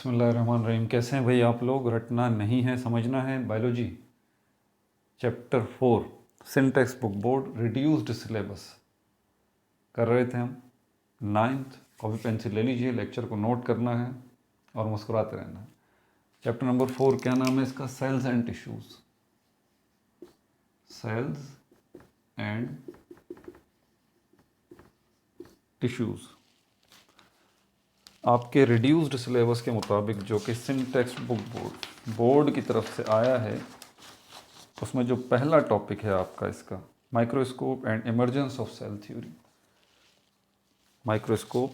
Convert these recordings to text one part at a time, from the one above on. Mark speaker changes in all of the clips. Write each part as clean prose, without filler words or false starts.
Speaker 1: बिस्मिल्लाहिर्रहमानिर्रहीम। कैसे हैं भाई आप लोग? रटना नहीं है, समझना है। Biology chapter 4 syntax book board reduced syllabus कर रहे थे हम। 9th कॉपी पेंसिल ले लीजिए, लेक्चर को नोट करना है और मुस्कुराते रहना है। चैप्टर नंबर 4 क्या नाम है इसका? Cells and tissues. Cells and tissues आपके रिड्यूस्ड सिलेबस के मुताबिक, जो कि सिंटैक्स बुक बोर्ड की तरफ से आया है, उसमें जो पहला टॉपिक है आपका इसका microscope and emergence of cell theory. Microscope,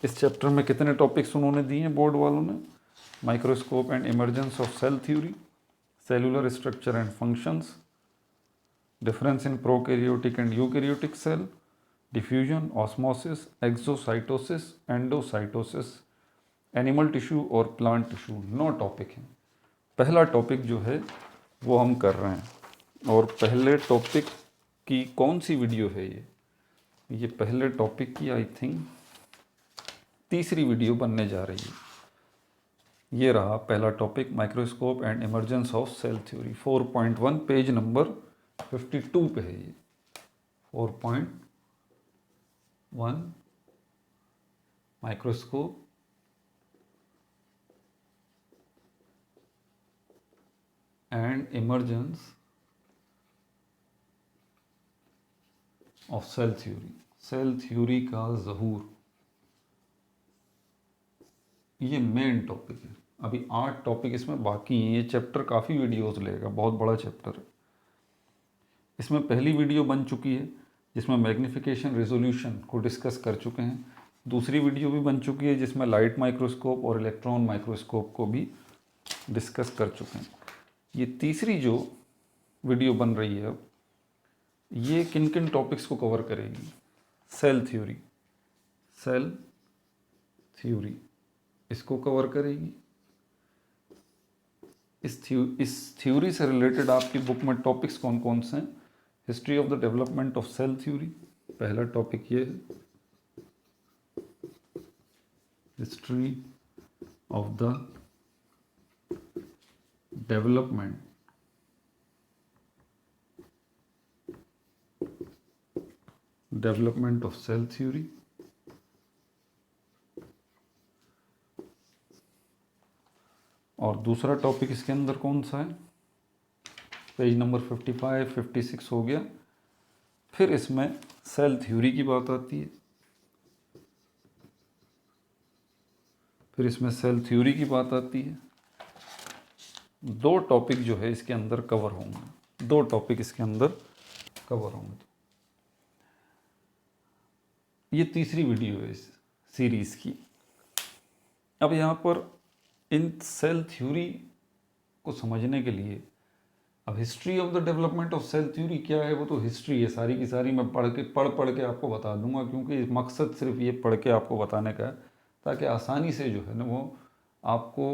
Speaker 1: इस चैप्टर में कितने टॉपिक्स उन्होंने दिए हैं बोर्ड वालों ने? Microscope and emergence of cell theory, cellular structure and functions, difference in prokaryotic and eukaryotic cell, diffusion, osmosis, exocytosis, endocytosis, animal tissue और plant tissue. 9 topic हैं। पहला टॉपिक जो है वो हम कर रहे हैं। और पहले टॉपिक की कौन सी वीडियो है ये पहले टॉपिक की आई थिंक तीसरी वीडियो बनने जा रही है। ये रहा पहला topic, microscope and emergence of cell theory. 4.1 page number 52 पे है ये। 4.1 microscope and emergence of cell theory. Cell theory का ज़हूर, ये मेन टॉपिक है। अभी 8 टॉपिक इसमें बाकी हैं। ये चैप्टर काफ़ी वीडियोस लेगा, बहुत बड़ा चैप्टर है। इसमें पहली वीडियो बन चुकी है जिसमें मैग्नीफिकेशन रेजोल्यूशन को डिस्कस कर चुके हैं। दूसरी वीडियो भी बन चुकी है जिसमें लाइट माइक्रोस्कोप और इलेक्ट्रॉन माइक्रोस्कोप को भी डिस्कस कर चुके हैं। ये तीसरी जो वीडियो बन रही है अब, ये किन किन टॉपिक्स को कवर करेगी? सेल थ्योरी, सेल थ्योरी इसको कवर करेगी। इस थ्योरी से रिलेटेड आपकी बुक में टॉपिक्स कौन कौन से हैं? History of the development of cell theory, पहला टॉपिक ये है। History of the development of cell theory. और दूसरा टॉपिक इसके अंदर कौन सा है? पेज नंबर 55, 56 हो गया। फिर इसमें सेल थ्योरी की बात आती है। फिर इसमें सेल थ्योरी की बात आती है। 2 टॉपिक जो है इसके अंदर कवर होंगे। 2 टॉपिक इसके अंदर कवर होंगे। ये तीसरी वीडियो है इस सीरीज़ की। अब यहाँ पर इन सेल थ्योरी को समझने के लिए, अब history of the development of cell theory क्या है? वो तो हिस्ट्री है सारी की सारी। मैं पढ़ के आपको बता दूंगा, क्योंकि मकसद सिर्फ ये पढ़ के आपको बताने का है ताकि आसानी से जो है ना वो आपको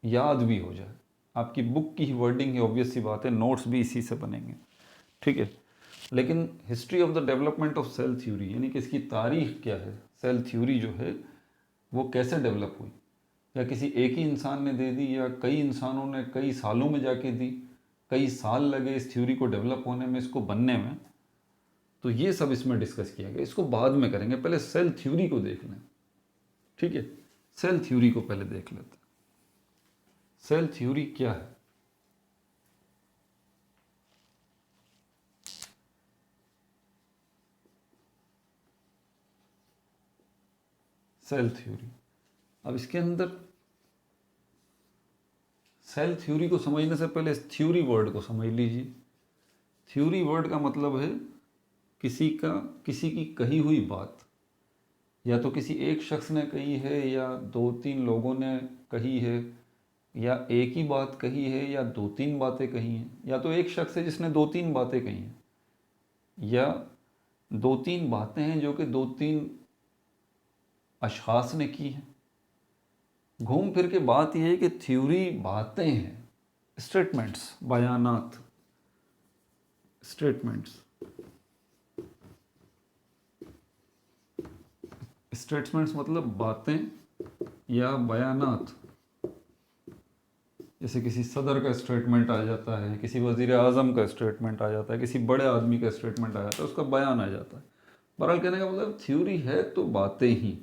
Speaker 1: याद भी हो जाए। आपकी बुक की ही वर्डिंग है, ऑब्वियस सी बात है, नोट्स भी इसी से बनेंगे, ठीक है। लेकिन history of the development of cell theory यानी कि इसकी तारीख क्या है, सेल थ्योरी जो है वो कैसे डेवलप हुई, या किसी एक ही इंसान ने दे दी, या कई इंसानों ने कई सालों में जाके दी, कई साल लगे इस थ्योरी को डेवलप होने में, इसको बनने में। तो ये सब इसमें डिस्कस किया गया। इसको बाद में करेंगे, पहले सेल थ्योरी को देख लें, ठीक है। सेल थ्योरी को पहले देख लेते हैं। सेल थ्योरी क्या है? सेल थ्योरी, अब इसके अंदर सेल थ्योरी को समझने से पहले इस थ्योरी वर्ड को समझ लीजिए। थ्योरी वर्ड का मतलब है किसी की कही हुई बात, या तो किसी एक शख्स ने कही है, या 2-3 लोगों ने कही है, या एक ही बात कही है, या 2-3 बातें कही हैं, या तो एक शख्स है जिसने 2-3 बातें कही हैं, या 2-3 बातें हैं जो कि 2-3 अशखास ने की हैं। घूम फिर के बात यह है कि थ्योरी बातें हैं, स्टेटमेंट्स, बयानात, स्टेटमेंट्स। स्टेटमेंट्स मतलब बातें या बयानात, जैसे किसी सदर का स्टेटमेंट आ जाता है, किसी वज़ीर आज़म का स्टेटमेंट आ जाता है, किसी बड़े आदमी का स्टेटमेंट आ जाता है, उसका बयान आ जाता है। बहरहाल कहने का मतलब थ्योरी है तो बातें ही,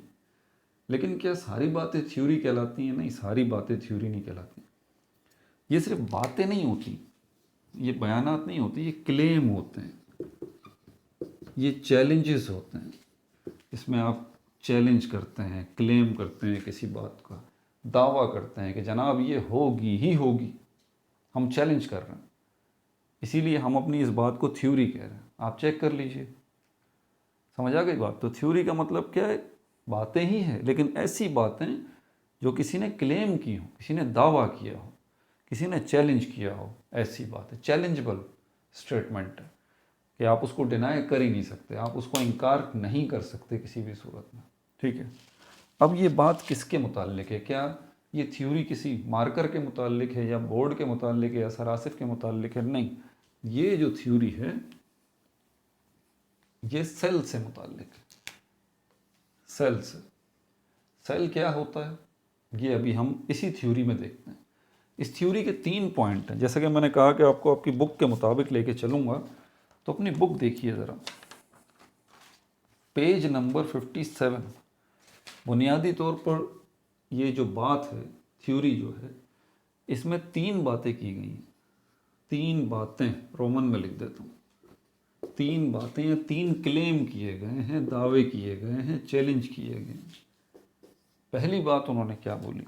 Speaker 1: लेकिन क्या सारी बातें थ्योरी कहलाती हैं? नहीं, सारी बातें थ्योरी नहीं कहलाती। ये सिर्फ बातें नहीं होती, ये बयानात नहीं होते, ये क्लेम होते हैं, ये चैलेंजेस होते हैं। इसमें आप चैलेंज करते हैं, क्लेम करते हैं किसी बात का, दावा करते हैं कि जनाब ये होगी ही होगी, हम चैलेंज कर रहे हैं, इसीलिए हम अपनी इस बात को थ्योरी कह रहे हैं। आप चेक कर लीजिए, समझ आ गई बात? तो थ्योरी का मतलब क्या है? बातें ही है, लेकिन ऐसी बातें जो किसी ने क्लेम की हो, किसी ने दावा किया हो, किसी ने चैलेंज किया हो, ऐसी बात है। चैलेंजेबल स्टेटमेंट है कि आप उसको डिनाई कर ही नहीं सकते, आप उसको इनकार नहीं कर सकते किसी भी सूरत में। ठीक है, अब ये बात किसके मुताल्लिक है? क्या ये थ्योरी किसी मार्कर के मुताल्लिक है, या बोर्ड के मुताल्लिक है, या सरासिफ के मुताल्लिक है? नहीं, ये जो थ्योरी है ये सेल से मुताल्लिक है, सेल से। सेल क्या होता है ये अभी हम इसी थ्योरी में देखते हैं। इस थ्योरी के 3 पॉइंट हैं। जैसा कि मैंने कहा कि आपको आपकी बुक के मुताबिक लेके चलूँगा, तो अपनी बुक देखिए ज़रा, पेज नंबर 57। बुनियादी तौर पर ये जो बात है, थ्योरी जो है, इसमें 3 बातें की गई हैं। 3 बातें रोमन में लिख देता हूँ। 3 बातें या 3 क्लेम किए गए हैं, दावे किए गए हैं, चैलेंज किए गए हैं। पहली बात उन्होंने क्या बोली,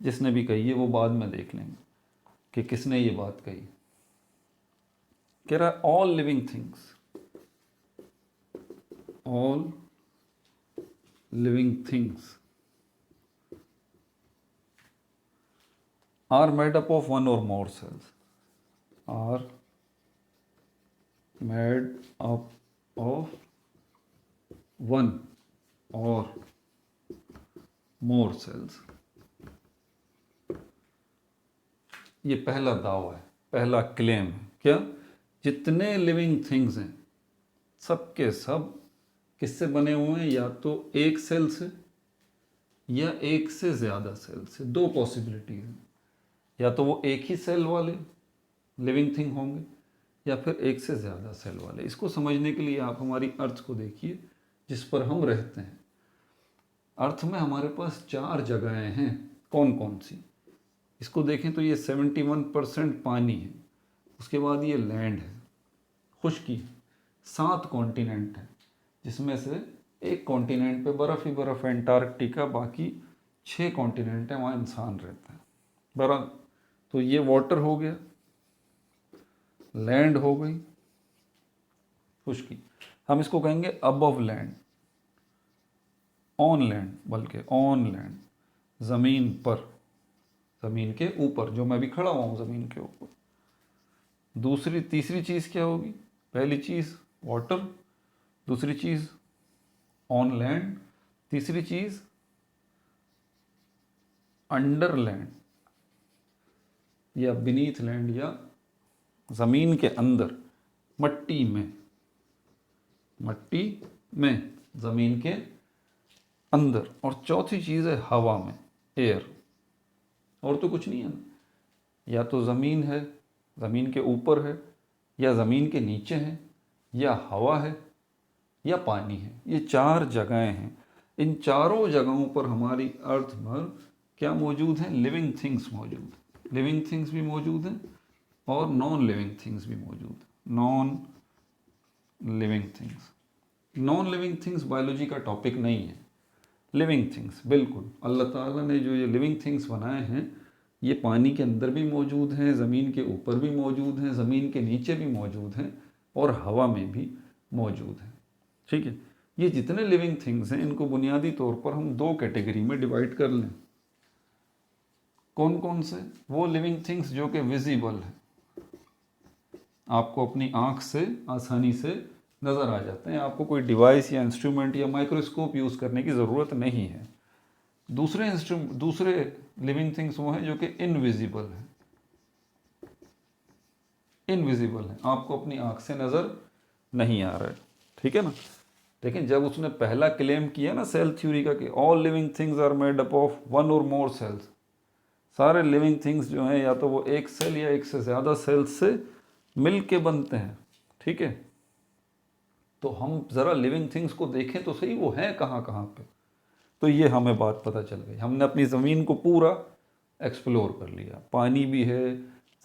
Speaker 1: जिसने भी कही है वो बाद में देख लेंगे कि किसने ये बात कही। कह रहा है all living things, all living things are made up of one or more cells, are made up of one or more cells। ये पहला दावा है, पहला क्लेम है। क्या? जितने लिविंग थिंग्स हैं सब के सब किससे बने हुए हैं? या तो एक सेल से या एक से ज़्यादा सेल से। 2 पॉसिबिलिटी है, या तो वो एक ही सेल वाले लिविंग थिंग होंगे, या फिर एक से ज़्यादा सेल वाले। इसको समझने के लिए आप हमारी अर्थ को देखिए जिस पर हम रहते हैं। अर्थ में हमारे पास 4 जगहें हैं। कौन कौन सी? इसको देखें तो ये 71% पानी है, उसके बाद ये लैंड है, खुश्की, 7 कॉन्टिनेंट हैं, जिसमें से एक कॉन्टिनेंट पे बर्फ़ ही बर्फ़ है, एंटार्कटिका, बाकी 6 कॉन्टिनेंट हैं, वहाँ इंसान रहता है। बराबर, तो ये वाटर हो गया, लैंड हो गई, खुश्की। हम इसको कहेंगे अबव लैंड, ऑन लैंड, बल्कि ऑन लैंड, ज़मीन पर, ज़मीन के ऊपर, जो मैं भी खड़ा हुआ हूँ ज़मीन के ऊपर। तीसरी चीज़ क्या होगी? पहली चीज़ वाटर, दूसरी चीज़ ऑन लैंड, तीसरी चीज़ अंडर लैंड या बीनीथ लैंड, या ज़मीन के अंदर, मट्टी में, ज़मीन के अंदर। और चौथी चीज़ है हवा में, एयर। और तो कुछ नहीं है ना, या तो ज़मीन है, ज़मीन के ऊपर है, या ज़मीन के नीचे है, या हवा है, या पानी है। ये 4 जगहें हैं। इन चारों जगहों पर हमारी अर्थ पर क्या मौजूद है? लिविंग थिंग्स मौजूद है। लिविंग थिंग्स भी मौजूद हैं और नॉन लिविंग थिंग्स भी मौजूद हैं। Non living things, non living things biology का टॉपिक नहीं है। लिविंग थिंग्स बिल्कुल, अल्लाह ताला ने जो ये लिविंग थिंग्स बनाए हैं, ये पानी के अंदर भी मौजूद हैं, ज़मीन के ऊपर भी मौजूद हैं, ज़मीन के नीचे भी मौजूद हैं, और हवा में भी मौजूद हैं। ठीक है, ये जितने लिविंग थिंग्स हैं, इनको बुनियादी तौर पर हम 2 कैटेगरी में डिवाइड कर लें। कौन कौन से? वो लिविंग थिंग्स जो कि विजिबल है, आपको अपनी आँख से आसानी से नज़र आ जाते हैं, आपको कोई डिवाइस या इंस्ट्रूमेंट या माइक्रोस्कोप यूज़ करने की ज़रूरत नहीं है। दूसरे लिविंग थिंग्स वो हैं जो कि इनविजिबल हैं, आपको अपनी आँख से नज़र नहीं आ रहा है। ठीक है ना? लेकिन जब उसने पहला क्लेम किया ना सेल थ्योरी का कि all living things are made up of one और मोर सेल्स, सारे लिविंग थिंग्स जो हैं या तो वो एक सेल या एक से ज़्यादा सेल्स से मिल के बनते हैं, ठीक है। तो हम ज़रा लिविंग थिंग्स को देखें तो सही, वो हैं कहाँ कहाँ पे। तो ये हमें बात पता चल गई, हमने अपनी ज़मीन को पूरा एक्सप्लोर कर लिया। पानी भी है,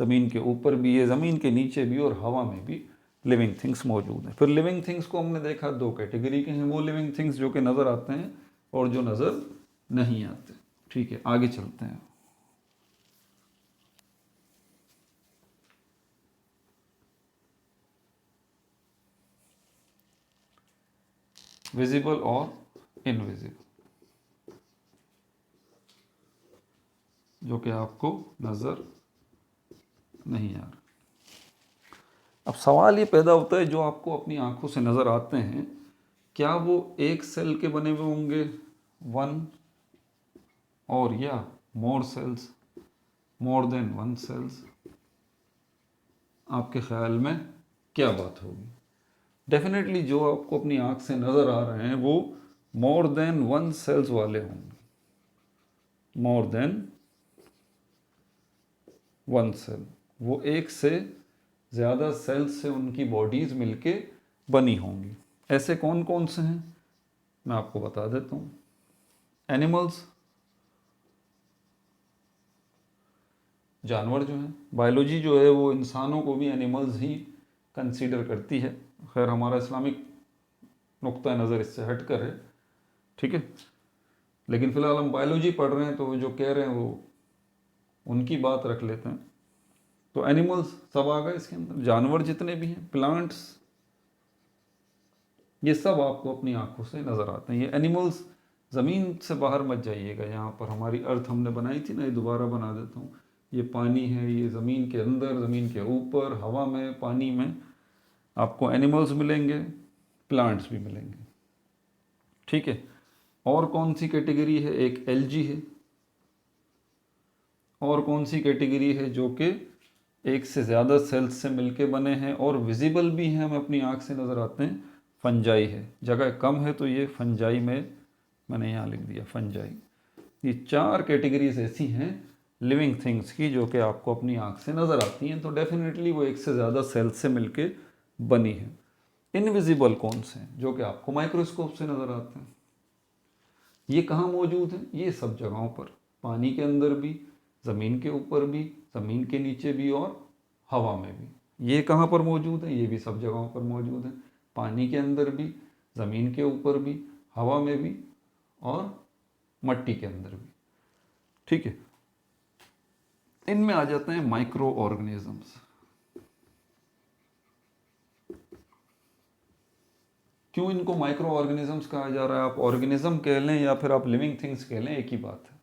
Speaker 1: ज़मीन के ऊपर भी है, ज़मीन के नीचे भी, और हवा में भी लिविंग थिंग्स मौजूद हैं। फिर लिविंग थिंग्स को हमने देखा दो कैटेगरी के हैं, वो लिविंग थिंग्स जो कि नज़र आते हैं और जो नज़र नहीं आते, ठीक है। आगे चलते हैं। विजिबल और इनविजिबल, जो कि आपको नज़र नहीं आ रहा। अब सवाल ये पैदा होता है, जो आपको अपनी आंखों से नज़र आते हैं, क्या वो एक सेल के बने हुए होंगे, वन और या more cells, more than one cells? आपके ख्याल में क्या बात होगी? डेफिनेटली जो आपको अपनी आंख से नज़र आ रहे हैं वो मोर देन वन सेल्स वाले होंगे, मोर देन वन सेल। वो एक से ज़्यादा सेल्स से उनकी बॉडीज़ मिलके बनी होंगी। ऐसे कौन कौन से हैं मैं आपको बता देता हूँ। एनिमल्स, जानवर जो हैं, बायोलॉजी जो है वो इंसानों को भी एनिमल्स ही कंसीडर करती है। खैर हमारा इस्लामिक नुक्ता नज़र इससे हट कर है, ठीक है। लेकिन फ़िलहाल हम बायोलॉजी पढ़ रहे हैं तो जो कह रहे हैं वो उनकी बात रख लेते हैं। तो एनिमल्स सब आ गए इसके अंदर, जानवर जितने भी हैं, प्लांट्स, ये सब आपको अपनी आंखों से नज़र आते हैं। ये एनिमल्स, ज़मीन से बाहर मत जाइएगा। यहाँ पर हमारी अर्थ हमने बनाई थी ना, ये दोबारा बना देता हूँ। ये पानी है, ये ज़मीन के अंदर, ज़मीन के ऊपर, हवा में, पानी में आपको एनिमल्स मिलेंगे, प्लांट्स भी मिलेंगे, ठीक है। और कौन सी कैटेगरी है? एक एल्गी है। और कौन सी कैटेगरी है जो कि एक से ज़्यादा सेल्स से मिलके बने हैं और विजिबल भी हैं, हमें अपनी आँख से नज़र आते हैं? फंजाई है। जगह कम है तो ये फंजाई में मैंने यहाँ लिख दिया, फंजाई। ये चार कैटेगरीज ऐसी हैं लिविंग थिंग्स की जो कि आपको अपनी आँख से नज़र आती हैं, तो डेफिनेटली वो एक से ज़्यादा सेल्स से मिलके बनी है। इनविजिबल कौन से हैं? जो कि आपको माइक्रोस्कोप से नज़र आते हैं। ये कहाँ मौजूद हैं? ये सब जगहों पर, पानी के अंदर भी, ज़मीन के ऊपर भी, ज़मीन के नीचे भी और हवा में भी। ये कहाँ पर मौजूद है? ये भी सब जगहों पर मौजूद है, पानी के अंदर भी, ज़मीन के ऊपर भी, हवा में भी और मट्टी के अंदर भी, ठीक है। इनमें आ जाते हैं माइक्रो ऑर्गेनिजम्स। क्यों इनको माइक्रो ऑर्गेनिजम्स कहा जा रहा है? आप ऑर्गेनिज्म कह लें या फिर आप लिविंग थिंग्स कह लें, एक ही बात है।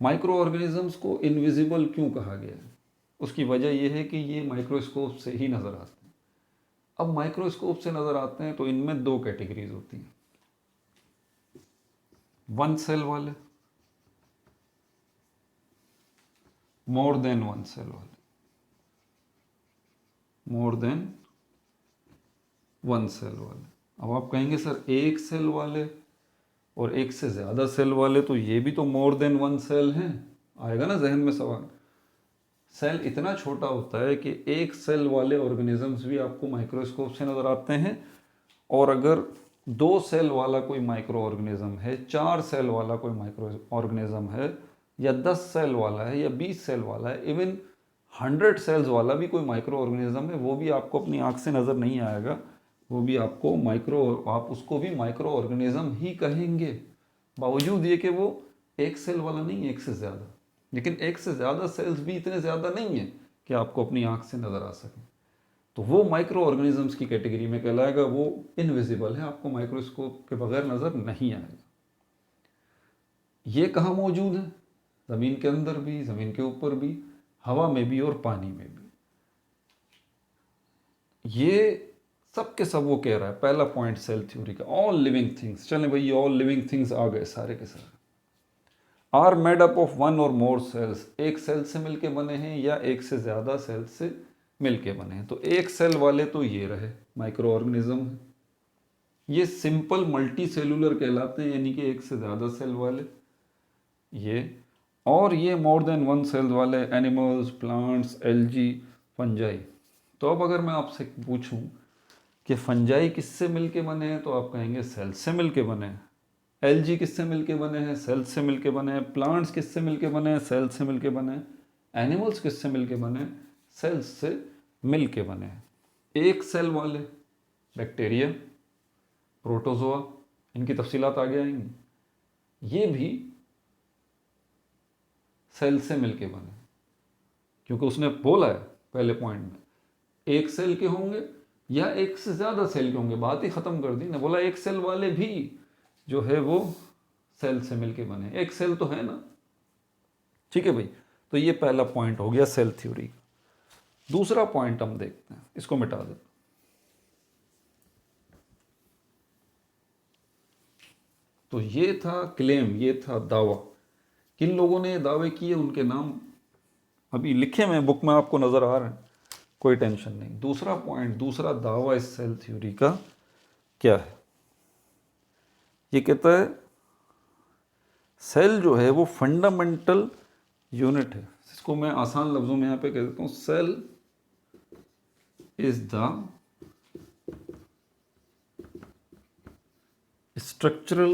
Speaker 1: माइक्रो ऑर्गेनिजम्स को इनविजिबल क्यों कहा गया है? उसकी वजह यह है कि ये माइक्रोस्कोप से ही नज़र आते हैं। अब माइक्रोस्कोप से नज़र आते हैं तो इनमें दो कैटेगरीज होती हैं, वन सेल वाले, मोर देन वन सेल वाले, मोर देन वन सेल वाले। अब आप कहेंगे सर एक सेल वाले और एक से ज़्यादा सेल वाले, तो ये भी तो मोर देन वन सेल हैं, आएगा ना जहन में सवाल। सेल इतना छोटा होता है कि एक सेल वाले ऑर्गेनिजम्स भी आपको माइक्रोस्कोप से नज़र आते हैं, और अगर दो सेल वाला कोई माइक्रो ऑर्गेनिज्म है, चार सेल वाला कोई माइक्रो ऑर्गेनिज्म है, या 10 सेल वाला है, या 20 सेल वाला है, इवन 100 सेल्स वाला भी कोई माइक्रो ऑर्गेनिज्म है, वो भी आपको अपनी आँख से नज़र नहीं आएगा, वो भी आपको आप उसको भी माइक्रो ऑर्गेनिज्म ही कहेंगे, बावजूद ये कि वो एक सेल वाला नहीं, एक से ज़्यादा। लेकिन एक से ज़्यादा सेल्स भी इतने ज़्यादा नहीं है कि आपको अपनी आँख से नज़र आ सके, तो वो माइक्रो ऑर्गेनिजम्स की कैटेगरी में कहलाएगा। वो इनविजिबल है, आपको माइक्रोस्कोप के बगैर नज़र नहीं आएगा। ये कहाँ मौजूद है? ज़मीन के अंदर भी, ज़मीन के ऊपर भी, हवा में भी और पानी में भी। ये सब के सब वो कह रहा है, पहला पॉइंट सेल थ्योरी का, ऑल लिविंग थिंग्स। चलें भाई, ऑल लिविंग थिंग्स आ गए सारे के सारे, are made up of one और मोर सेल्स, एक सेल से मिलके बने हैं या एक से ज़्यादा सेल से मिलके बने हैं। तो एक सेल वाले तो ये रहे माइक्रो ऑर्गेनिज्म है, ये सिंपल मल्टी सेलुलर कहलाते हैं, यानी कि एक से ज़्यादा सेल वाले ये। और ये मोर देन वन सेल वाले एनिमल्स, प्लांट्स, एल्गी, फंजाई। तो अब अगर मैं आपसे पूछूं कि फंजाई किससे मिलके बने हैं, तो आप कहेंगे सेल से मिलके बने हैं। एल्गी किससे मिलके बने हैं, सेल से मिलके बने हैं। प्लांट्स किससे मिलके बने हैं, सेल से मिलके बने हैं। एनिमल्स किससे मिलके बने हैं, सेल्स से मिलके बने हैं। एक सेल वाले बैक्टीरिया, प्रोटोजोआ, इनकी तफसीलात आगे आएंगी, ये भी सेल से मिलके बने, क्योंकि उसने बोला है पहले पॉइंट में एक सेल के होंगे या एक से ज़्यादा सेल के होंगे, बात ही ख़त्म कर दी ना। बोला एक सेल वाले भी जो है वो सेल से मिलके बने, एक सेल तो है ना। ठीक है भाई, तो ये पहला पॉइंट हो गया सेल थ्योरी का। दूसरा पॉइंट हम देखते हैं, इसको मिटा देते। तो ये था क्लेम, ये था दावा। किन लोगों ने दावे किए, उनके नाम अभी लिखे मैं बुक में, आपको नज़र आ रहे हैं, कोई टेंशन नहीं। दूसरा पॉइंट, दूसरा दावा इस सेल थ्योरी का क्या है, ये कहता है सेल जो है वो फंडामेंटल यूनिट है। इसको मैं आसान लफ्ज़ों में यहाँ पे कह देता हूँ, cell is the structural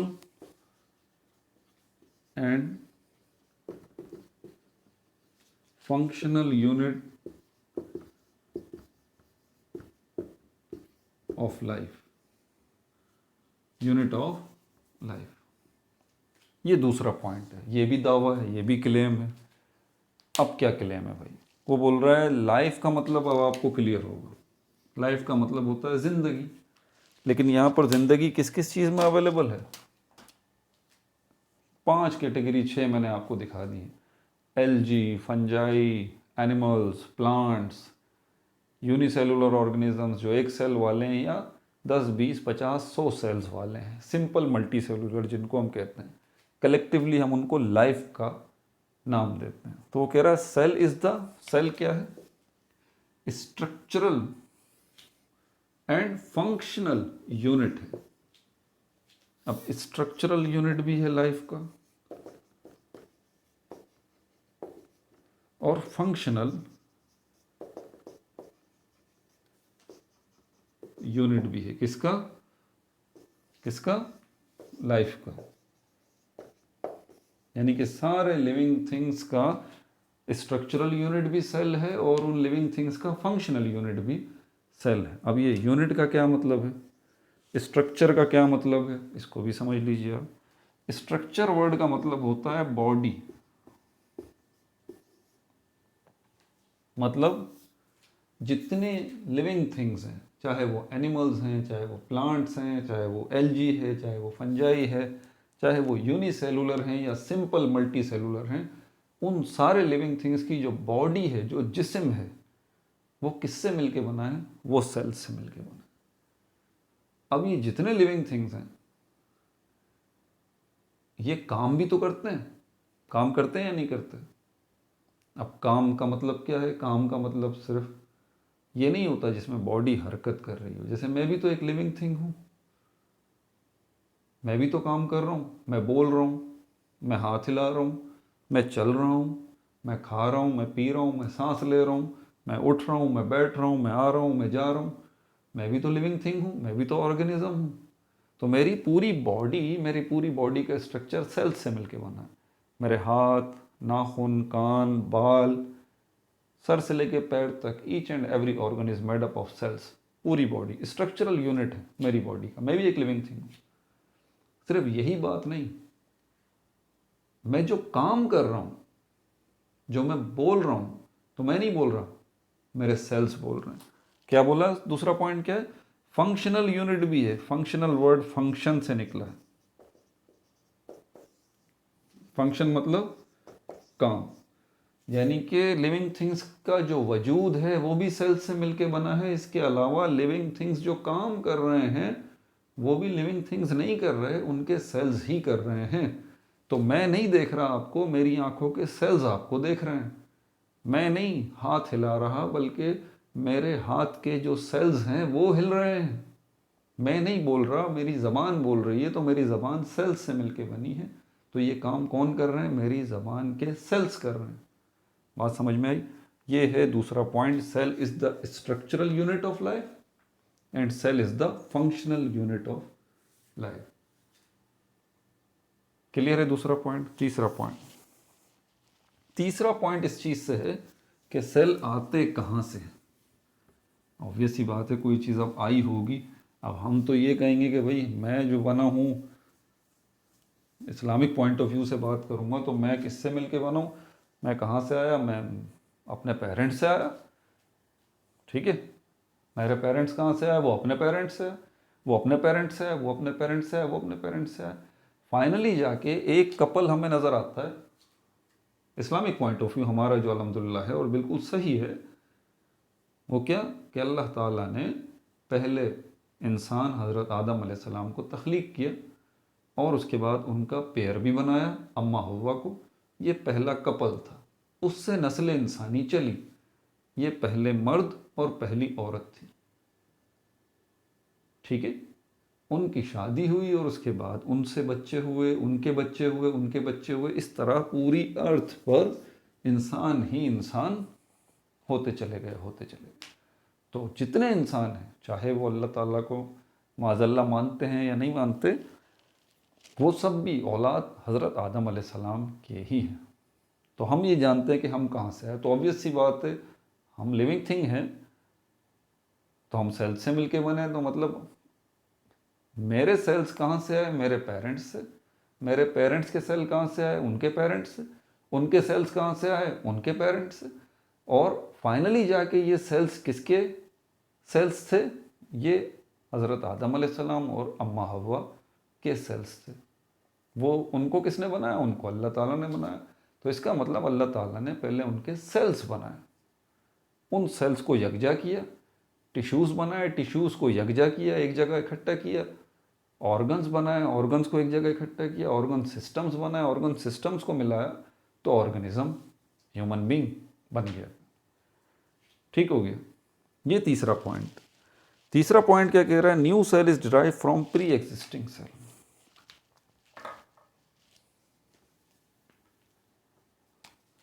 Speaker 1: and functional unit of life, unit of life. ये दूसरा पॉइंट है, ये भी दावा है, ये भी क्लेम है। अब क्या क्लेम है भाई, वो बोल रहा है लाइफ का मतलब, अब आपको क्लियर होगा, लाइफ का मतलब होता है जिंदगी। लेकिन यहाँ पर जिंदगी किस किस चीज़ में अवेलेबल है, 5 कैटेगरी, 6 मैंने आपको दिखा दी है। Algae, fungi, animals, plants, unicellular organisms जो एक सेल वाले हैं या 10, 20, 50, 100 सेल्स वाले हैं। सिंपल मल्टी सेलुलर जिनको हम कहते हैं, कलेक्टिवली हम उनको लाइफ का नाम देते हैं। तो वो कह रहा है सेल इज द, सेल क्या है, स्ट्रक्चरल एंड फंक्शनल यूनिट है। अब स्ट्रक्चरल यूनिट भी है लाइफ का और फंक्शनल यूनिट भी है, किसका, किसका, लाइफ का। यानी कि सारे लिविंग थिंग्स का स्ट्रक्चरल यूनिट भी सेल है और उन लिविंग थिंग्स का फंक्शनल यूनिट भी सेल है। अब ये यूनिट का क्या मतलब है, स्ट्रक्चर का क्या मतलब है, इसको भी समझ लीजिए आप। स्ट्रक्चर वर्ड का मतलब होता है बॉडी, मतलब जितने लिविंग थिंग्स हैं, चाहे वो एनिमल्स हैं, चाहे वो प्लांट्स हैं, चाहे वो एल्गी है, चाहे वो फंजाई है, चाहे वो यूनिसेलुलर हैं या सिंपल मल्टी सेलुलर हैं, उन सारे लिविंग थिंग्स की जो बॉडी है, जो जिस्म है, वो किससे मिलके बना है, वो सेल्स से मिलके बना है। अब ये जितने लिविंग थिंग्स हैं ये काम भी तो करते हैं, काम करते हैं या नहीं करते। अब काम का मतलब क्या है, काम का मतलब सिर्फ ये नहीं होता जिसमें बॉडी हरकत कर रही हो। जैसे मैं भी तो एक लिविंग थिंग हूँ, मैं भी तो काम कर रहा हूँ, मैं बोल रहा हूँ, मैं हाथ हिला रहा हूँ, मैं चल रहा हूँ, मैं खा रहा हूँ, मैं पी रहा हूँ, मैं सांस ले रहा हूँ, मैं उठ रहा हूँ, मैं बैठ रहा हूँ, मैं आ रहा हूँ, मैं जा रहा हूँ, मैं भी तो लिविंग थिंग हूँ, मैं भी तो ऑर्गेनिज्म हूँ। तो मेरी पूरी बॉडी का स्ट्रक्चर सेल्स से मिलके बना है। मेरे हाथ, नाखून, कान, बाल, सर से लेके पैर तक, each and every organ is made up of cells. पूरी बॉडी स्ट्रक्चरल यूनिट है मेरी बॉडी का, मैं भी एक लिविंग थिंग हूँ। सिर्फ यही बात नहीं, मैं जो काम कर रहा हूँ, जो मैं बोल रहा हूँ, तो मैं नहीं बोल रहा, मेरे सेल्स बोल रहे हैं। क्या बोला, दूसरा पॉइंट क्या है, फंक्शनल यूनिट भी है। फंक्शनल वर्ड फंक्शन से निकला है, फंक्शन मतलब काम। यानी कि लिविंग थिंग्स का जो वजूद है वो भी सेल्स से मिलके बना है। इसके अलावा लिविंग थिंग्स जो काम कर रहे हैं वो भी लिविंग थिंग्स नहीं कर रहे, उनके सेल्स ही कर रहे हैं। तो मैं नहीं देख रहा आपको, मेरी आंखों के सेल्स आपको देख रहे हैं। मैं नहीं हाथ हिला रहा, बल्कि मेरे हाथ के जो सेल्स हैं वो हिल रहे हैं। मैं नहीं बोल रहा, मेरी ज़बान बोल रही है, तो मेरी ज़बान सेल्स से मिलके बनी है। तो ये काम कौन कर रहे हैं? मेरी ज़बान के सेल्स कर रहे हैं। बात समझ में आई? ये है दूसरा point, cell is the structural unit of life and cell is the functional unit of life. Clear है दूसरा पॉइंट? तीसरा पॉइंट इस चीज़ से है कि सेल आते कहाँ से हैं। ऑब्वियस ही बात है, कोई चीज़ अब आई होगी। अब हम तो ये कहेंगे कि भाई मैं जो बना हूँ, इस्लामिक पॉइंट ऑफ व्यू से बात करूँगा तो मैं किससे मिलके बना हूँ? मैं कहाँ से आया? मैं अपने पेरेंट्स से आया, ठीक है। मेरे पेरेंट्स कहाँ से आए? वो अपने पेरेंट्स से आए, वो अपने पेरेंट्स से आए, वो अपने पेरेंट्स से आए, वो अपने पेरेंट्स से आए। फाइनली जाके एक कपल हमें नज़र आता है। इस्लामिक पॉइंट ऑफ व्यू हमारा जो अल्हम्दुलिल्लाह है और बिल्कुल सही है, वो क्या कि अल्लाह ताला ने पहले इंसान हज़रत आदम अलैहिस्सलाम को तख्लीक किया और उसके बाद उनका पेयर भी बनाया, अम्मा हव्वा को। ये पहला कपल था, उससे नस्ल इंसानी चली। ये पहले मर्द और पहली औरत थी, ठीक है। उनकी शादी हुई और उसके बाद उनसे बच्चे हुए, उनके बच्चे हुए, उनके बच्चे हुए। इस तरह पूरी अर्थ पर इंसान ही इंसान होते चले गए। तो जितने इंसान हैं, चाहे वो अल्लाह ताला को माज़ल्ला मानते हैं या नहीं मानते, वो सब भी औलाद हज़रत आदम अलैहिस्सलाम के ही हैं। तो हम ये जानते हैं कि हम कहाँ से आए। तो ऑब्वियस सी बात है, हम लिविंग थिंग हैं, तो हम सेल्स से मिलके बने। तो मतलब मेरे सेल्स कहाँ से आए? मेरे पेरेंट्स से। मेरे पेरेंट्स के सेल कहाँ से आए? उनके पेरेंट्स से। उनके सेल्स कहाँ से आए? उनके पेरेंट्स से। और फाइनली जाके ये सेल्स किसके सेल्स थे? ये हज़रत आदम अलैहिस्सलाम और अम्मा हव्वा के सेल्स थे। वो उनको किसने बनाया? उनको अल्लाह ताला ने बनाया। तो इसका मतलब अल्लाह ताला ने पहले उनके सेल्स बनाए, उन सेल्स को यकजा किया, टिश्यूज़ बनाए, टिश्यूज़ को यकजा किया, एक जगह इकट्ठा किया, ऑर्गन्स बनाए, ऑर्गन्स को एक जगह इकट्ठा किया, ऑर्गन सिस्टम्स बनाए, ऑर्गन सिस्टम्स को मिलाया, तो ऑर्गेनिज्म ह्यूमन बींग बन गया। ठीक हो गया? ये तीसरा पॉइंट क्या कह रहा है? New cell is derive from pre existing cell.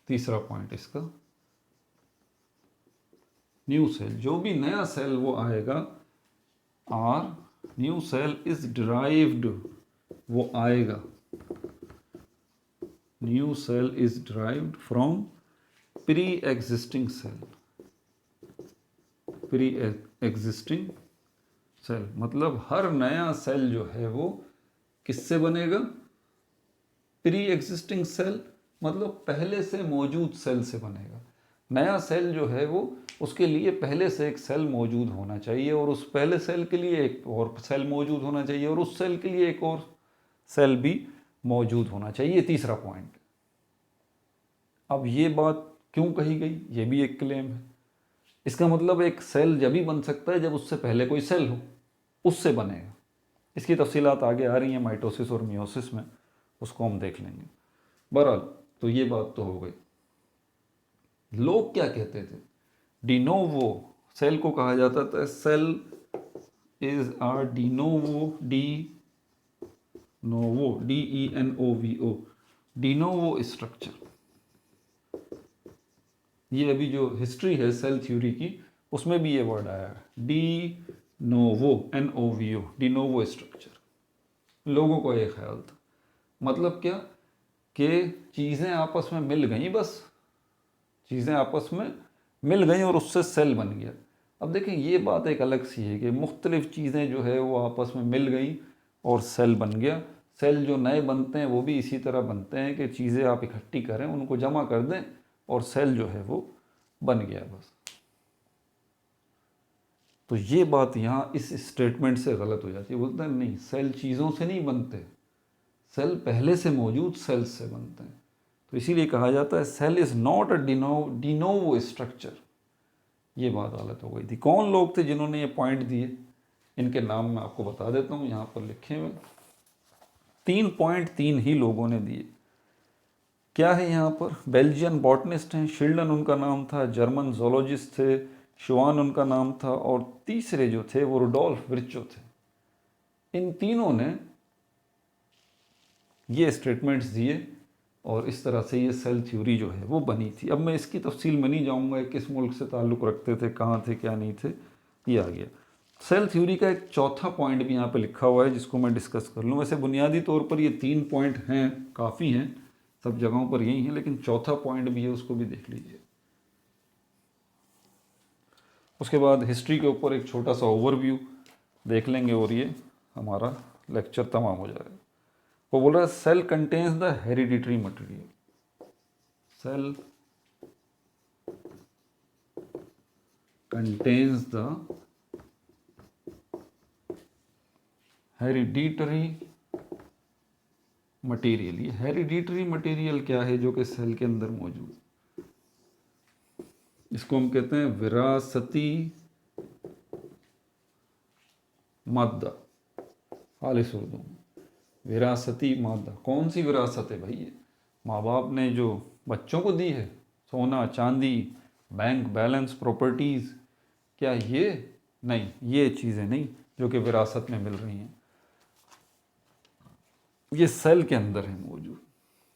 Speaker 1: तीसरा पॉइंट इसका, न्यू सेल, जो भी नया सेल वो आएगा, are new cell is derived, वो आएगा, new cell is derived from pre existing cell. Pre existing cell मतलब हर नया सेल जो है वो किससे बनेगा? प्री एग्जिस्टिंग सेल मतलब पहले से मौजूद सेल से बनेगा। नया सेल जो है वो, उसके लिए पहले से एक सेल मौजूद होना चाहिए और उस पहले सेल के लिए एक और सेल मौजूद होना चाहिए और उस सेल के लिए एक और सेल भी मौजूद होना चाहिए। तीसरा पॉइंट। अब ये बात क्यों कही गई? ये भी एक क्लेम है। इसका मतलब एक सेल जब ही बन सकता है जब उससे पहले कोई सेल हो, उससे बनेगा। इसकी तफसीलात आगे आ रही हैं माइटोसिस और मियोसिस में, उसको हम देख लेंगे। बहरहाल, तो ये बात तो हो गई। लोग क्या कहते थे? डिनोवो सेल को कहा जाता था, cell is are de novo, DENOVO, de novo structure. ये अभी जो हिस्ट्री है सेल थ्योरी की, उसमें भी ये वर्ड आया है, डिनोवो, NOVO, डिनोवो स्ट्रक्चर। लोगों को ये ख्याल था, मतलब क्या कि चीज़ें आपस में मिल गई, बस चीज़ें आपस में मिल गई और उससे सेल बन गया। अब देखें, ये बात एक अलग सी है कि मुख्तलिफ चीज़ें जो है वो आपस में मिल गई और सेल बन गया। सेल जो नए बनते हैं वो भी इसी तरह बनते हैं कि चीज़ें आप इकट्ठी करें, उनको जमा कर दें और सेल जो है वो बन गया बस। तो ये बात यहाँ इस स्टेटमेंट से गलत हो जाती है। बोलते हैं नहीं, सेल चीज़ों से नहीं बनते, सेल पहले से मौजूद सेल्स से बनते हैं। तो इसीलिए कहा जाता है cell is not a de novo structure. ये बात गलत हो गई थी। कौन लोग थे जिन्होंने ये पॉइंट दिए? इनके नाम मैं आपको बता देता हूँ, यहाँ पर लिखे हुए 3 पॉइंट 3 ही लोगों ने दिए। क्या है यहाँ पर? बेल्जियन बॉटनिस्ट हैं, शिल्डन उनका नाम था, जर्मन जोलॉजिस्ट थे, शुआन उनका नाम था, और तीसरे जो थे वो रुडोल्फ विर्चो थे। इन तीनों ने ये स्टेटमेंट्स दिए और इस तरह से ये सेल थ्योरी जो है वो बनी थी। अब मैं इसकी तफसील में नहीं जाऊंगा, किस मुल्क से ताल्लुक़ रखते थे, कहाँ थे, क्या नहीं थे, ये आ गया। सेल थ्योरी का एक चौथा पॉइंट भी यहाँ पे लिखा हुआ है जिसको मैं डिस्कस कर लूँ। वैसे बुनियादी तौर पर ये 3 पॉइंट हैं, काफ़ी हैं, सब जगहों पर यही है, लेकिन चौथा पॉइंट भी है, उसको भी देख लीजिए। उसके बाद हिस्ट्री के ऊपर एक छोटा सा ओवरव्यू देख लेंगे और ये हमारा लेक्चर तमाम हो जाएगा। वो बोल रहा है cell contains the hereditary material. Cell contains the hereditary material. ये हेरिडिटरी मटेरियल क्या है जो कि सेल के अंदर मौजूद है? इसको हम कहते हैं विरासती मादा, खालिस उर्दू में विरासती मादा। कौन सी विरासत है भाई? ये माँ बाप ने जो बच्चों को दी है, सोना चांदी, बैंक बैलेंस, प्रॉपर्टीज़, क्या ये? नहीं, ये चीज़ें नहीं जो कि विरासत में मिल रही हैं, ये सेल के अंदर है मौजूद।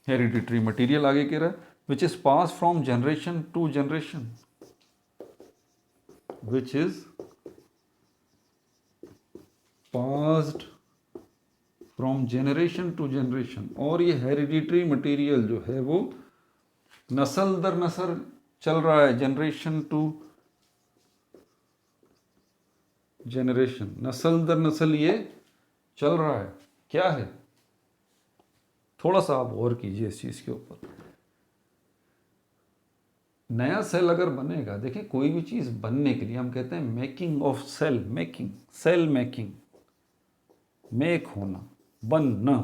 Speaker 1: हेरिडिटरी मटेरियल आगे कह रहा है which is pass from generation to generation, which is passed from generation to generation. और ये हेरिडिटरी मटेरियल जो है वो नस्ल दर नस्ल चल रहा है, जनरेशन टू जनरेशन, नस्ल दर नस्ल ये चल रहा है। क्या है? थोड़ा सा आप गौर कीजिए इस चीज़ के ऊपर। नया सेल अगर बनेगा, देखिए कोई भी चीज़ बनने के लिए हम कहते हैं making of cell, making, cell making, make होना, बनना,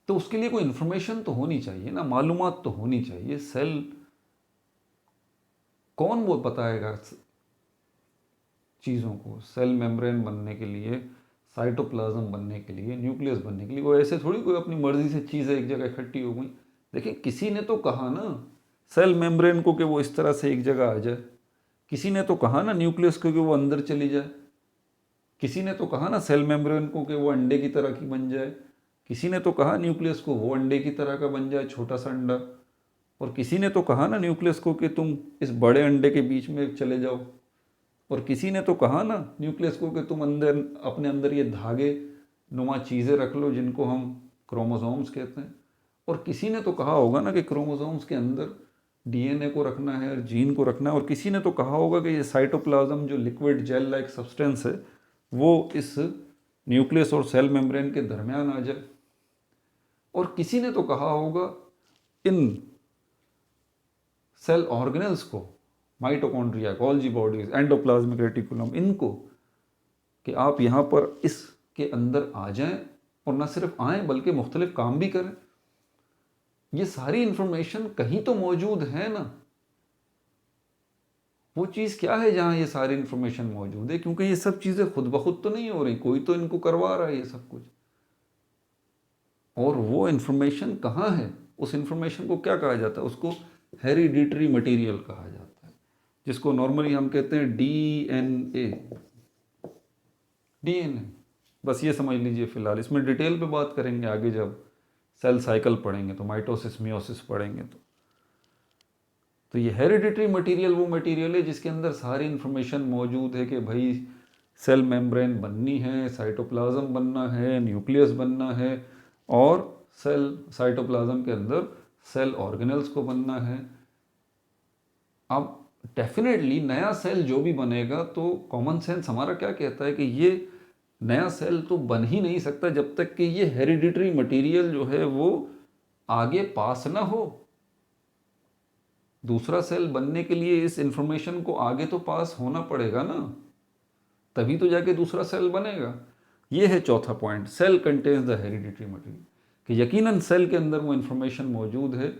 Speaker 1: तो उसके लिए कोई इन्फॉर्मेशन तो होनी चाहिए ना, मालूमात तो होनी चाहिए। सेल कौन वो बताएगा चीज़ों को? सेल मेम्ब्रेन बनने के लिए, साइटोप्लाज्म बनने के लिए, न्यूक्लियस बनने के लिए, वो ऐसे थोड़ी कोई अपनी मर्जी से चीज़ें एक जगह इकट्ठी हो गई। देखिए किसी ने तो कहा ना सेल मेम्ब्रेन को कि वो इस तरह से एक जगह आ जाए, किसी ने तो कहा ना न्यूक्लियस को कि वो अंदर चली जाए, किसी ने तो कहा ना सेल मेम्ब्रेन को कि वो अंडे की तरह की बन जाए, किसी ने तो कहा न्यूक्लियस को वो अंडे की तरह का बन जाए, छोटा सा अंडा, और किसी ने तो कहा ना न्यूक्लियस को कि तुम इस बड़े अंडे के बीच में चले जाओ, और किसी ने तो कहा ना न्यूक्लियस को कि तुम अंदर अपने अंदर ये धागे नुमा चीज़ें रख लो जिनको हम क्रोमोसोम्स कहते हैं, और किसी ने तो कहा होगा ना कि क्रोमोसोम्स के अंदर डीएनए को रखना है और जीन को रखना है, और किसी ने तो कहा होगा कि ये साइटोप्लाज्म जो लिक्विड जेल लाइक सब्सटेंस है वो इस न्यूक्लियस और सेल मेम्ब्रेन के दरमियान आ जाए, और किसी ने तो कहा होगा इन सेल ऑर्गेनल्स को, mitochondria, Golgi bodies, endoplasmic reticulum, इनको कि आप यहाँ पर इसके अंदर आ जाएं, और न सिर्फ आएँ बल्कि मुख्तलिफ काम भी करें। ये सारी इंफॉर्मेशन कहीं तो मौजूद है ना। वो चीज़ क्या है जहाँ ये सारी इंफॉर्मेशन मौजूद है? क्योंकि ये सब चीज़ें खुद ब खुद तो नहीं हो रही, कोई तो इनको करवा रहा है ये सब कुछ। और वो इंफॉर्मेशन कहाँ है? उस इंफॉर्मेशन को क्या कहा जाता है? उसको हेरिडिटरी मटेरियल कहा जाता है, जिसको नॉर्मली हम कहते हैं डीएनए। डीएनए बस ये समझ लीजिए फिलहाल, इसमें डिटेल पे बात करेंगे आगे जब सेल साइकिल पढ़ेंगे, तो माइटोसिस मियोसिस पढ़ेंगे। तो ये हेरिडिटरी मटेरियल वो मटेरियल है जिसके अंदर सारी इंफॉर्मेशन मौजूद है कि भाई सेल मेम्ब्रेन बननी है, साइटोप्लाज्म बनना है, न्यूक्लियस बनना है, और सेल साइटोप्लाज्म के अंदर सेल ऑर्गेनल्स को बनना है। अब डेफिनेटली नया सेल जो भी बनेगा, तो कॉमन सेंस हमारा क्या कहता है कि ये नया सेल तो बन ही नहीं सकता जब तक कि ये हेरिडिटरी मटेरियल जो है वो आगे पास ना हो। दूसरा सेल बनने के लिए इस इंफॉर्मेशन को आगे तो पास होना पड़ेगा ना, तभी तो जाके दूसरा सेल बनेगा। ये है चौथा point, cell contains the hereditary material, कि यकीनन सेल के अंदर वो इंफॉर्मेशन मौजूद है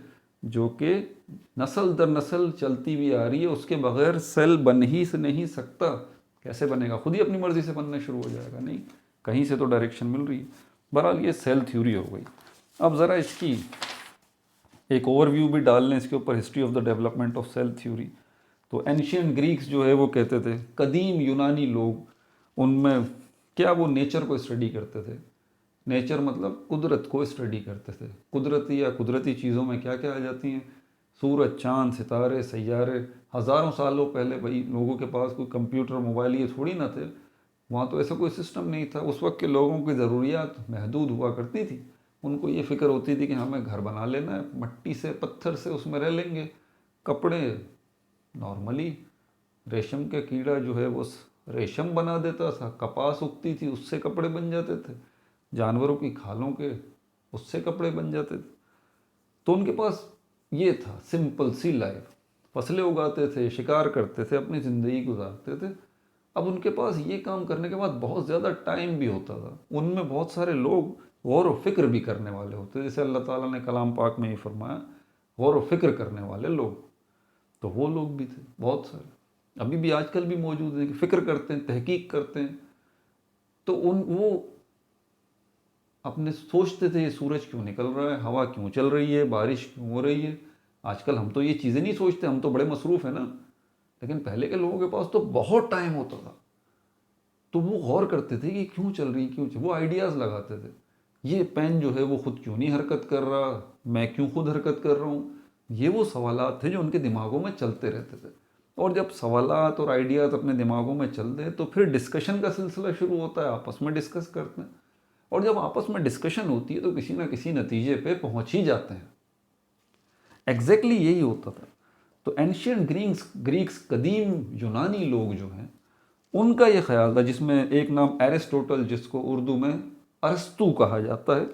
Speaker 1: जो कि नस्ल दर नस्ल चलती भी आ रही है, उसके बगैर सेल बन ही से नहीं सकता। कैसे बनेगा? खुद ही अपनी मर्जी से बनना शुरू हो जाएगा? नहीं, कहीं से तो डायरेक्शन मिल रही है। बहरहाल ये सेल थ्योरी हो गई। अब ज़रा इसकी एक ओवरव्यू भी डाल लें इसके ऊपर, history of the development of cell theory. तो एंशियंट ग्रीक्स जो है वो कहते थे, कदीम यूनानी लोग, उनमें क्या वो नेचर को स्टडी करते थे। नेचर मतलब कुदरत को स्टडी करते थे। कुदरती या कुदरती चीज़ों में क्या क्या आ जाती हैं, सूरज, चांद, सितारे, सैयारे। हज़ारों सालों पहले भाई लोगों के पास कोई कंप्यूटर, मोबाइल ये थोड़ी ना थे। वहाँ तो ऐसा कोई सिस्टम नहीं था। उस वक्त के लोगों की ज़रूरियात महदूद हुआ करती थी। उनको ये फ़िक्र होती थी कि हमें घर बना लेना है, मट्टी से, पत्थर से, उसमें रह लेंगे। कपड़े नॉर्मली रेशम के कीड़ा जो है वो रेशम बना देता था, कपास उगती थी उससे कपड़े बन जाते थे, जानवरों की खालों के उससे कपड़े बन जाते थे। तो उनके पास ये था सिंपल सी लाइफ। फसलें उगाते थे, शिकार करते थे, अपनी ज़िंदगी गुजारते थे। अब उनके पास ये काम करने के बाद बहुत ज़्यादा टाइम भी होता था। उनमें बहुत सारे लोग गौर व फिक्र भी करने वाले होते, जैसे अल्लाह ताला ने कलाम पाक में ही फरमाया, गौर व फिक्र करने वाले लोग। तो वो लोग भी थे बहुत सारे, अभी भी आजकल भी मौजूद है कि फ़िक्र करते हैं, तहकीक करते हैं। तो वो अपने सोचते थे ये सूरज क्यों निकल रहा है, हवा क्यों चल रही है, बारिश क्यों हो रही है। आजकल हम तो ये चीज़ें नहीं सोचते, हम तो बड़े मसरूफ़ हैं ना। लेकिन पहले के लोगों के पास तो बहुत टाइम होता था, तो वो गौर करते थे कि क्यों चल रही, क्यों चल, वो आइडियाज़ लगाते थे। ये पेन जो है वो खुद क्यों नहीं हरकत कर रहा, मैं क्यों खुद हरकत कर रहा हूँ। ये वो सवालात थे जो उनके दिमागों में चलते रहते थे। और जब सवालात और आइडियाज़ अपने दिमागों में चलते हैं तो फिर डिस्कशन का सिलसिला शुरू होता है, आपस में डिस्कस करते हैं। और जब आपस में डिस्कशन होती है तो किसी ना किसी नतीजे पे पहुंच ही जाते हैं। एग्जैक्टली यही होता था। तो एंशियंट ग्रीक्स कदीम यूनानी लोग जो हैं, उनका ये ख्याल था, जिसमें एक नाम एरिस्टोटल, जिसको उर्दू में अरस्तू कहा जाता है,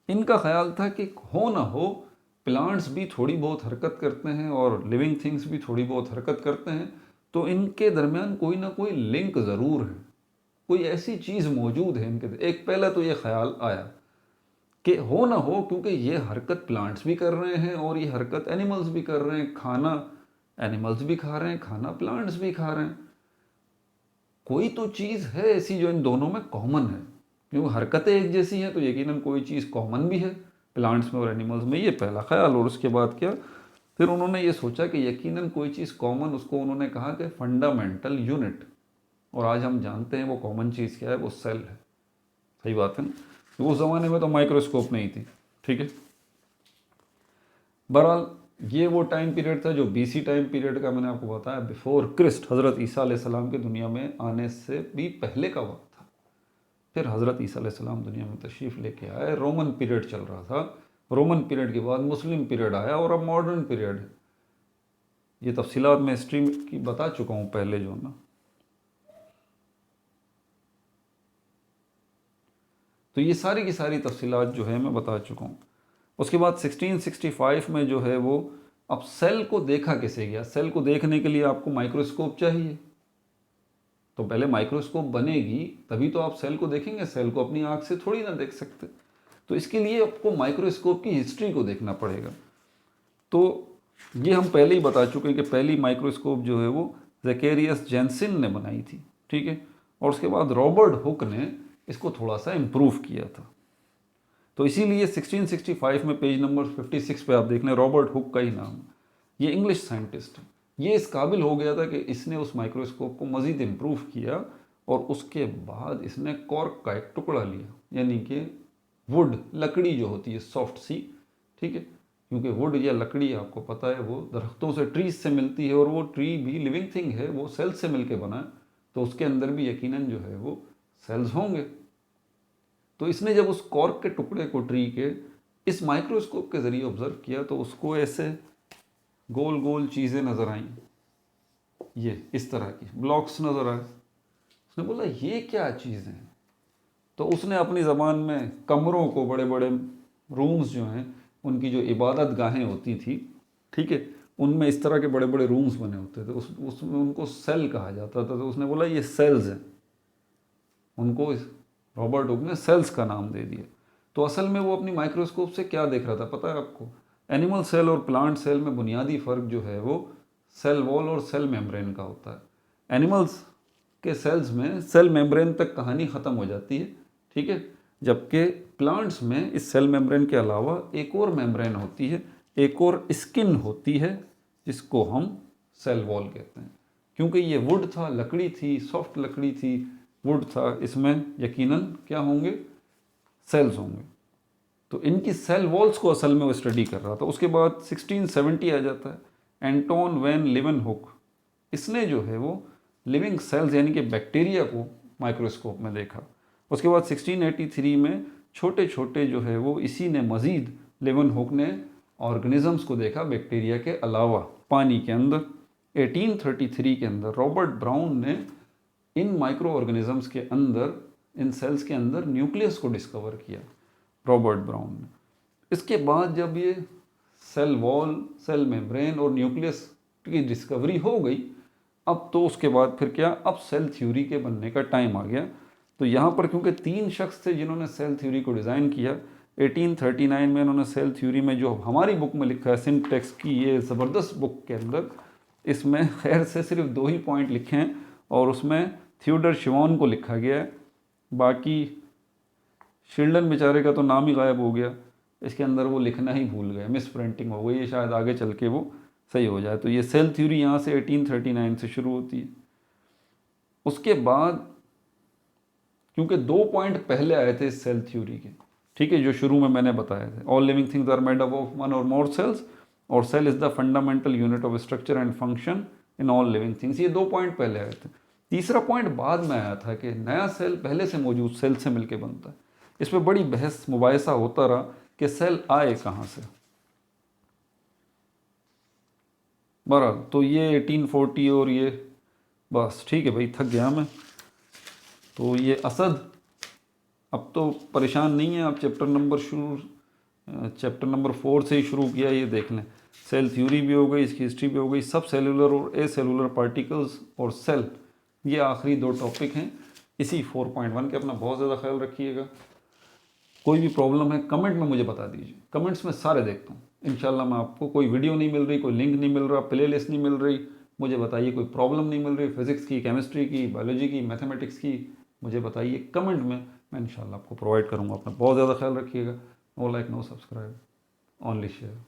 Speaker 1: इनका ख्याल था कि हो ना हो प्लांट्स भी थोड़ी बहुत हरकत करते हैं और लिविंग थिंग्स भी थोड़ी बहुत हरकत करते हैं, तो इनके दरमियान कोई ना कोई लिंक ज़रूर है, कोई ऐसी चीज़ मौजूद है इनके। एक पहला तो ये ख्याल आया कि हो ना हो, क्योंकि ये हरकत प्लांट्स भी कर रहे हैं और ये हरकत एनिमल्स भी कर रहे हैं, खाना एनिमल्स भी खा रहे हैं, खाना प्लांट्स भी खा रहे हैं, कोई तो चीज़ है ऐसी जो इन दोनों में कॉमन है। क्योंकि हरकतें एक जैसी हैं तो यकीनन कोई चीज़ कॉमन भी है प्लांट्स में और एनिमल्स में। ये पहला ख्याल। और उसके बाद क्या, फिर उन्होंने ये सोचा कि यकीनन कोई चीज़ कॉमन, उसको उन्होंने कहा कि फंडामेंटल यूनिट। और आज हम जानते हैं वो कॉमन चीज़ क्या है, वो सेल है। सही बात है ना। तो उस ज़माने में तो माइक्रोस्कोप नहीं थी, ठीक है। बहरहाल ये वो टाइम पीरियड था जो बीसी टाइम पीरियड का मैंने आपको बताया, बिफोर क्रिस्ट, हज़रत ईसा अलैहिस्सलाम के दुनिया में आने से भी पहले का वक्त था। फिर हज़रत ईसा अलैहिस्सलाम दुनिया में तशरीफ़ लेके आए, रोमन पीरियड चल रहा था, रोमन पीरियड के बाद मुस्लिम पीरियड आया और अब मॉडर्न पीरियड है। ये तफसीलात मैं हिस्ट्री की बता चुका हूँ पहले जो ना। तो ये सारी की सारी तफसीलात जो है मैं बता चुका हूँ। उसके बाद 1665 में जो है वो, अब सेल को देखा कैसे गया। सेल को देखने के लिए आपको माइक्रोस्कोप चाहिए, तो पहले माइक्रोस्कोप बनेगी तभी तो आप सेल को देखेंगे। सेल को अपनी आँख से थोड़ी ना देख सकते, तो इसके लिए आपको माइक्रोस्कोप की हिस्ट्री को देखना पड़ेगा। तो ये हम पहले ही बता चुके हैं कि पहली माइक्रोस्कोप जो है वो ज़ेकेरियस जेंसिन ने बनाई थी, ठीक है। और उसके बाद रॉबर्ट हुक ने इसको थोड़ा सा इम्प्रूव किया था। तो इसीलिए 1665 में पेज नंबर 56 पे आप देख लें, रॉबर्ट हुक का ही नाम। ये इंग्लिश साइंटिस्ट है। ये इस काबिल हो गया था कि इसने उस माइक्रोस्कोप को मज़ीद इम्प्रूव किया और उसके बाद इसने कॉर्क का एक टुकड़ा लिया, यानी कि वुड, लकड़ी जो होती है सॉफ्ट सी, ठीक है। क्योंकि वुड या लकड़ी आपको पता है वो दरख्तों से, ट्रीज से मिलती है, और वो ट्री भी लिविंग थिंग है, वो सेल से मिल के बना है, तो उसके अंदर भी यकीनन जो है वो सेल्स होंगे। तो इसने जब उस कॉर्क के टुकड़े को ट्री के इस माइक्रोस्कोप के ज़रिए ऑब्जर्व किया तो उसको ऐसे गोल गोल चीज़ें नज़र आईं, ये इस तरह की ब्लॉक्स नज़र आए। उसने बोला ये क्या चीज़ें हैं। तो उसने अपनी ज़बान में कमरों को, बड़े बड़े रूम्स जो हैं, उनकी जो इबादत गाहें होती थी, ठीक है, उनमें इस तरह के बड़े बड़े रूम्स बने होते थे, उसमें उनको सेल कहा जाता था। तो उसने बोला ये सेल्स हैं, उनको रॉबर्ट हुक ने सेल्स का नाम दे दिया। तो असल में वो अपनी माइक्रोस्कोप से क्या देख रहा था पता है आपको? एनिमल सेल और प्लांट सेल में बुनियादी फ़र्क जो है वो सेल वॉल और सेल मेम्ब्रेन का होता है। एनिमल्स के सेल्स में सेल मेम्ब्रेन तक कहानी ख़त्म हो जाती है, ठीक है, जबकि प्लांट्स में इस सेल मेम्ब्रेन के अलावा एक और मेम्ब्रेन होती है, एक और स्किन होती है, जिसको हम सेल वॉल कहते हैं। क्योंकि ये वुड था, लकड़ी थी, सॉफ्ट लकड़ी थी, वुड था, इसमें यकीनन क्या होंगे, सेल्स होंगे। तो इनकी सेल वॉल्स को असल में वो स्टडी कर रहा था। उसके बाद 1670 आ जाता है, एंटोन वैन लीवेनहुक, इसने जो है वो लिविंग सेल्स यानी कि बैक्टीरिया को माइक्रोस्कोप में देखा। उसके बाद 1683 में छोटे छोटे जो है वो इसी ने मज़ीद लीवेनहुक ने ऑर्गेनिजम्स को देखा बैक्टीरिया के अलावा पानी के अंदर। 1833 के अंदर रॉबर्ट ब्राउन ने इन माइक्रो ऑर्गेनिजम्स के अंदर, इन सेल्स के अंदर न्यूक्लियस को डिस्कवर किया, रॉबर्ट ब्राउन ने। इसके बाद जब ये सेल वॉल, सेल मेम्ब्रेन और न्यूक्लियस की डिस्कवरी हो गई, अब तो उसके बाद फिर क्या, अब सेल थ्योरी के बनने का टाइम आ गया। तो यहाँ पर क्योंकि 3 शख्स थे जिन्होंने सेल थ्योरी को डिज़ाइन किया, 1839 में इन्होंने सेल थ्योरी में जो हमारी बुक में लिखा है, सिंटेक्स की ये ज़बरदस्त बुक के अंदर, इसमें खैर से सिर्फ 2 ही पॉइंट लिखे हैं और उसमें थियोडर शिवान को लिखा गया है, बाकी शिल्डन बेचारे का तो नाम ही गायब हो गया, इसके अंदर वो लिखना ही भूल गए, मिस प्रिंटिंग हो गई है, शायद आगे चल के वो सही हो जाए। तो ये सेल थ्योरी यहाँ से 1839 से शुरू होती है। उसके बाद क्योंकि 2 पॉइंट पहले आए थे इस सेल थ्योरी के, ठीक है, जो शुरू में मैंने बताए थे, all living things are made up of 1 और मोर सेल्स, और cell is the fundamental unit of structure and function in all living things. ये 2 पॉइंट पहले आए थे। तीसरा पॉइंट बाद में आया था कि नया सेल पहले से मौजूद सेल से मिलकर बनता है। इस पर बड़ी बहस मुबाहिसा होता रहा कि सेल आए कहाँ से। बहरहाल तो ये 1840 और ये बस ठीक है भाई, थक गया मैं। तो ये असद अब तो परेशान नहीं है, आप चैप्टर नंबर 4 से ही शुरू किया, ये देख लें। सेल थ्योरी भी हो गई, इसकी हिस्ट्री भी हो गई, सब सेलुलर और ए सेलुलर पार्टिकल्स और सेल, ये आखिरी 2 टॉपिक हैं इसी 4.1 के। अपना बहुत ज़्यादा ख्याल रखिएगा। कोई भी प्रॉब्लम है कमेंट में मुझे बता दीजिए, कमेंट्स में सारे देखता हूँ इंशाल्लाह। मैं आपको कोई वीडियो नहीं मिल रही, कोई लिंक नहीं मिल रहा, प्ले लिस्ट नहीं मिल रही, मुझे बताइए। कोई प्रॉब्लम नहीं मिल रही फिज़िक्स की, केमिस्ट्री की, बायोलॉजी की, मैथमेटिक्स की, मुझे बताइए कमेंट में, मैं इंशाल्लाह आपको प्रोवाइड करूँगा। अपना बहुत ज़्यादा ख्याल रखिएगा। No like, no subscribe, only share.